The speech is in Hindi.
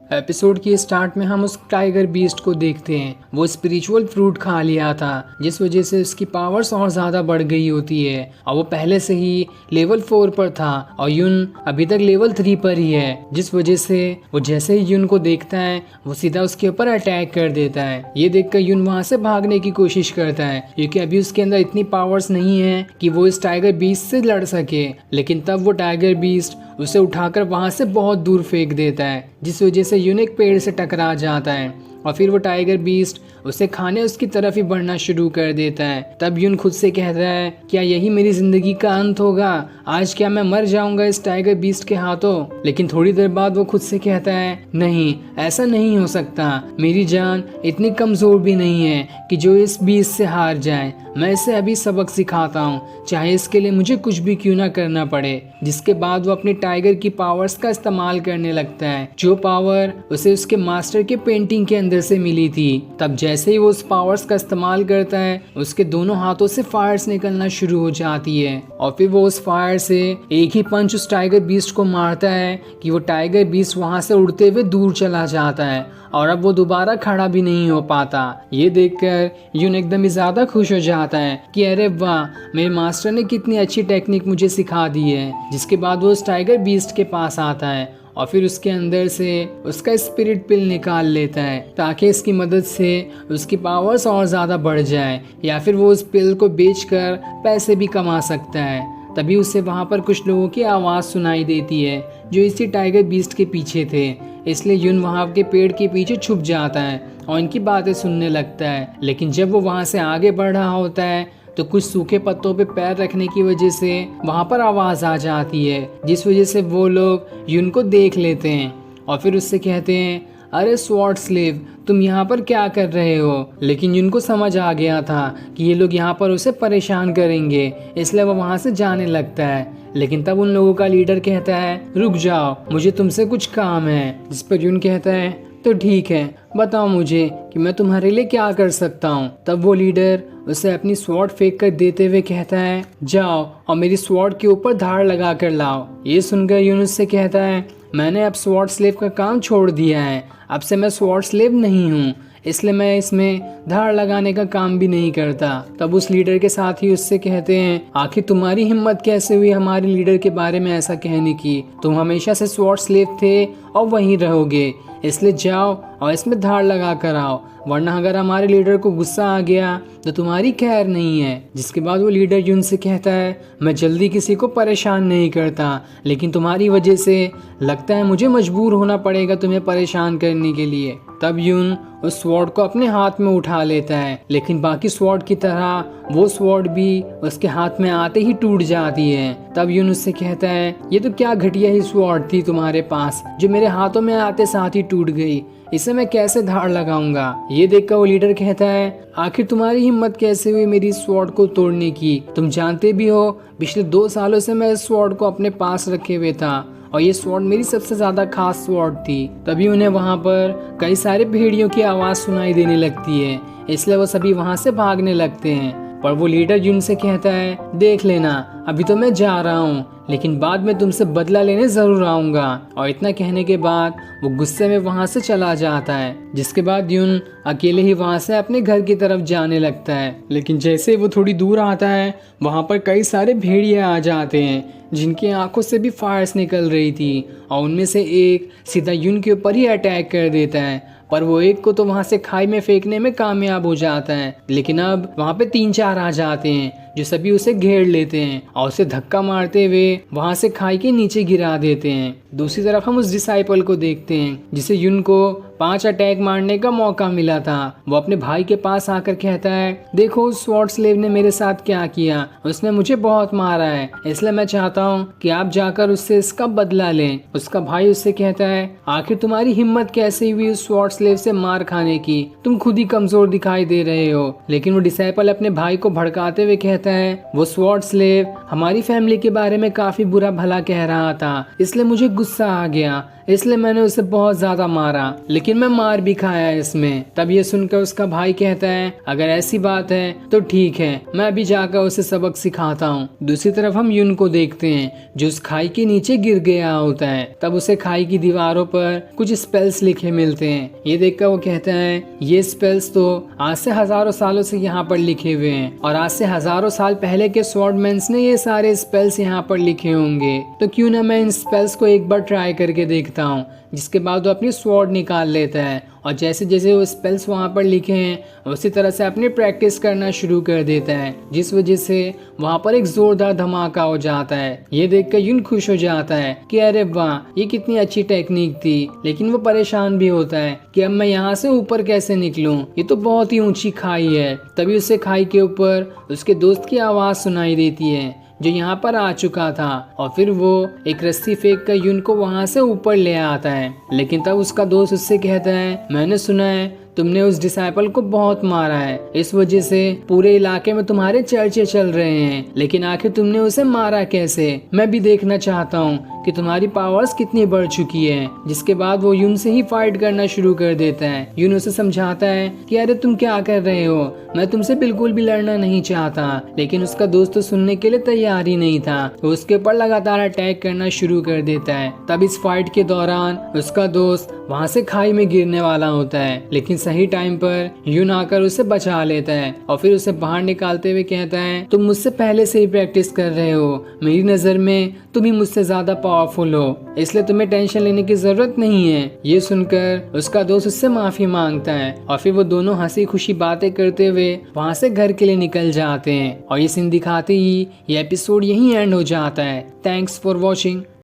एपिसोड की स्टार्ट में हम उस टाइगर बीस्ट को देखते हैं। वो स्पिरिचुअल फ्रूट खा लिया था जिस वजह से उसकी पावर्स और ज़्यादा बढ़ गई होती है और वो पहले से ही लेवल 4 पर था और युन अभी तक लेवल 3 पर ही है, जिस वजह से वो जैसे ही युन को देखता है वो सीधा उसके ऊपर अटैक कर देता है। ये देखकर युन वहाँ से भागने की कोशिश करता है क्योंकि अभी उसके अंदर इतनी पावर्स नहीं है कि वो इस टाइगर बीस्ट से लड़ सके, लेकिन तब वो टाइगर बीस्ट उसे उठाकर वहां से बहुत दूर फेंक देता है, जिस वजह से युन एक पेड़ से टकरा जाता है और फिर वो टाइगर बीस्ट उसे खाने उसकी तरफ ही बढ़ना शुरू कर देता है। तब युन खुद से कहता है, क्या यही मेरी जिंदगी का अंत होगा? आज क्या मैं मर जाऊंगा इस टाइगर बीस्ट के हाथों? लेकिन थोड़ी देर बाद वो खुद से कहता है, नहीं, ऐसा नहीं हो सकता। मेरी जान इतनी कमजोर भी नहीं है कि जो इस बीस्ट से हार जाए। मैं इसे अभी सबक सिखाता हूँ, चाहे इसके लिए मुझे कुछ भी क्यों ना करना पड़े। जिसके बाद वो अपनी टाइगर की पावर्स का इस्तेमाल करने लगता है, जो पावर उसे उसके मास्टर के पेंटिंग के अंदर से मिली थी। तब जैसे ही वो उस पावर्स का इस्तेमाल करता है उसके दोनों हाथों से फायर्स निकलना शुरू हो जाती है और फिर वो उस फायर से एक ही पंच उस टाइगर बीस्ट को मारता है कि वो टाइगर बीस्ट वहां से उड़ते हुए दूर चला जाता है और अब वो दोबारा खड़ा भी नहीं हो पाता। ये देखकर युन एकदम ही ज्यादा खुश हो जाता है कि अरे वाह, मेरे मास्टर ने कितनी अच्छी टेक्निक मुझे सिखा दी है। जिसके बाद वो उस टाइगर बीस्ट के पास आता है और फिर उसके अंदर से उसका स्पिरिट पिल निकाल लेता है ताकि इसकी मदद से उसकी पावर्स और ज़्यादा बढ़ जाए या फिर वो उस पिल को बेचकर पैसे भी कमा सकता है। तभी उसे वहाँ पर कुछ लोगों की आवाज़ सुनाई देती है जो इसी टाइगर बीस्ट के पीछे थे, इसलिए युन वहाँ के पेड़ के पीछे छुप जाता है और इनकी बातें सुनने लगता है। लेकिन जब वो वहाँ से आगे बढ़ रहा होता है तो कुछ सूखे पत्तों पे पैर रखने की वजह से वहाँ पर आवाज आ जाती है, जिस वजह से वो लोग युन को देख लेते हैं और फिर उससे कहते हैं, अरे स्वॉर्ड स्लेव, तुम यहाँ पर क्या कर रहे हो? लेकिन युन को समझ आ गया था कि ये लोग यहाँ पर उसे परेशान करेंगे, इसलिए वो वहाँ से जाने लगता है। लेकिन तब उन लोगों का लीडर कहता है, रुक जाओ, मुझे तुमसे कुछ काम है। जिस पर युन कहता है, तो ठीक है, बताओ मुझे कि मैं तुम्हारे लिए क्या कर सकता हूँ। तब वो लीडर उसे अपनी स्वॉर्ड फेंक कर देते हुए कहता है, जाओ और मेरी स्वॉर्ड के ऊपर धार लगा कर लाओ। ये सुनकर युन उससे कहता है, मैंने अब स्वॉर्ड स्लेव का काम छोड़ दिया है, अब से मैं स्वॉर्ड स्लेव नहीं हूँ, इसलिए मैं इसमें धार लगाने का काम भी नहीं करता। तब उस लीडर के साथ ही उससे कहते हैं, आखिर तुम्हारी हिम्मत कैसे हुई हमारे लीडर के बारे में ऐसा कहने की? तुम हमेशा से स्वॉर्ड स्लेव थे और वहीं रहोगे, इसलिए जाओ और इसमें धार लगा कर आओ, वरना अगर हमारे लीडर को गुस्सा आ गया तो तुम्हारी खैर नहीं है। जिसके बाद वो लीडर युन से कहता है, मैं जल्दी किसी को परेशान नहीं करता, लेकिन तुम्हारी वजह से लगता है मुझे मजबूर होना पड़ेगा तुम्हें परेशान करने के लिए। तब युन उस स्वॉर्ड को अपने हाथ में उठा लेता है, लेकिन बाकी स्वॉर्ड की तरह वो स्वॉर्ड भी उसके हाथ में आते ही टूट जाती है। तब युन उससे कहता है, ये तो क्या घटिया ही स्वॉर्ड थी तुम्हारे पास जो मेरे हाथों में आते साथ ही टूट गई, इसे मैं कैसे धार लगाऊंगा? ये देखकर वो लीडर कहता है, आखिर तुम्हारी हिम्मत कैसे हुई मेरी स्वॉर्ड को तोड़ने की? तुम जानते भी हो पिछले 2 सालों से मैं इस स्वॉर्ड को अपने पास रखे हुए था और ये स्वॉर्ड मेरी सबसे ज्यादा खास स्वॉर्ड थी। तभी उन्हें वहाँ पर कई सारे भेड़ियों की आवाज सुनाई देने लगती है, इसलिए वो सभी वहाँ से भागने लगते हैं। पर वो लीडर युन से कहता है, देख लेना, अभी तो मैं जा रहा हूँ, लेकिन बाद में तुमसे बदला लेने जरूर आऊंगा। और इतना कहने के बाद वो गुस्से में वहां से चला जाता है। जिसके बाद युन अकेले ही वहां से अपने घर की तरफ जाने लगता है। लेकिन जैसे वो थोड़ी दूर आता है वहां पर कई सारे भेड़िए आ जाते हैं जिनकी आंखों से भी फायर्स निकल रही थी और उनमें से एक सीधा युन के ऊपर ही अटैक कर देता है। पर वो एक को तो वहां से खाई में फेंकने में कामयाब हो जाता है, लेकिन अब वहां पे 3-4 आ जाते हैं जो सभी उसे घेर लेते हैं और उसे धक्का मारते हुए वहां से खाई के नीचे गिरा देते हैं। दूसरी तरफ हम उस डिसाइपल को देखते हैं जिसे युन को 5 अटैक मारने का मौका मिला था। वो अपने भाई के पास आकर कहता है, देखो उस स्वॉर्ड स्लेव ने मेरे साथ क्या किया, उसने मुझे बहुत मारा है, इसलिए मैं चाहता हूँ कि आप जाकर उससे इसका बदला लें। उसका भाई उससे कहता है, आखिर तुम्हारी हिम्मत कैसे हुई उस स्वॉर्ड स्लेव से मार खाने की? तुम खुद ही कमजोर दिखाई दे रहे हो। लेकिन वो डिसाइपल अपने भाई को भड़काते हुए कहता है, वो स्वॉर्ड स्लेव हमारी फैमिली के बारे में काफी बुरा भला कह रहा था, इसलिए मुझे गुस्सा आ गया, इसलिए मैंने उसे बहुत ज्यादा मारा, लेकिन मैं मार भी खाया इसमें। तब ये सुनकर उसका भाई कहता है अगर ऐसी बात है तो ठीक है, मैं अभी जाकर उसे सबक सिखाता हूँ। दूसरी तरफ हम युन को देखते हैं जो उस खाई के नीचे गिर गया होता है। तब उसे खाई की दीवारों पर कुछ स्पेल्स लिखे मिलते हैं। ये देखकर वो कहता है ये स्पेल्स तो आज से हजारों सालों से यहाँ पर लिखे हुए हैं और आज से हजारों साल पहले के स्वॉर्डमैन्स ने ये सारे स्पेल्स यहाँ पर लिखे होंगे, तो क्यों ना मैं इन स्पेल्स को एक बार ट्राई करके देखता हूँ। जिसके बाद वो अपनी स्वॉर्ड निकाल लेता है और जैसे जैसे वो स्पेल्स वहाँ पर लिखे हैं उसी तरह से अपनी प्रैक्टिस करना शुरू कर देता है, जिस वजह से वहाँ पर एक जोरदार धमाका हो जाता है। ये देखकर युन खुश हो जाता है कि अरे वाह, ये कितनी अच्छी टेक्निक थी। लेकिन वो परेशान भी होता है कि अब मैं यहाँ से ऊपर कैसे निकलूं, ये तो बहुत ही ऊंची खाई है। तभी उसे खाई के ऊपर उसके दोस्त की आवाज सुनाई देती है जो यहाँ पर आ चुका था और फिर वो एक रस्सी फेंक कर युन को वहाँ से ऊपर ले आता है। लेकिन तब उसका दोस्त उससे कहता है मैंने सुना है तुमने उस डिसाइपल को बहुत मारा है, इस वजह से पूरे इलाके में तुम्हारे चर्चे चल रहे हैं, लेकिन आखिर तुमने उसे मारा कैसे? मैं भी देखना चाहता हूँ कि तुम्हारी पावर्स कितनी बढ़ चुकी है। जिसके बाद वो युन से ही फाइट करना शुरू कर देता है। युन उसे समझाता है कि अरे तुम क्या कर रहे हो, मैं तुमसे बिल्कुल भी लड़ना नहीं चाहता। लेकिन उसका दोस्त तो सुनने के लिए तैयार ही नहीं था। वो उसके ऊपर लगातार अटैक करना शुरू कर देता है। तब इस फाइट के दौरान उसका दोस्त वहाँ से खाई में गिरने वाला होता है, लेकिन सही टाइम पर युन आकर उसे बचा लेता है और फिर उसे बाहर निकालते हुए कहता है तुम मुझसे पहले से ही प्रैक्टिस कर रहे हो, मेरी नजर में तुम ही मुझसे ज्यादा पावरफुल हो, इसलिए तुम्हें टेंशन लेने की जरूरत नहीं है। ये सुनकर उसका दोस्त उससे माफी मांगता है और फिर वो दोनों हंसी खुशी बातें करते हुए वहाँ से घर के लिए निकल जाते हैं और ये सीन दिखाते ही ये एपिसोड यहीं एंड हो जाता है। Thanks for watching.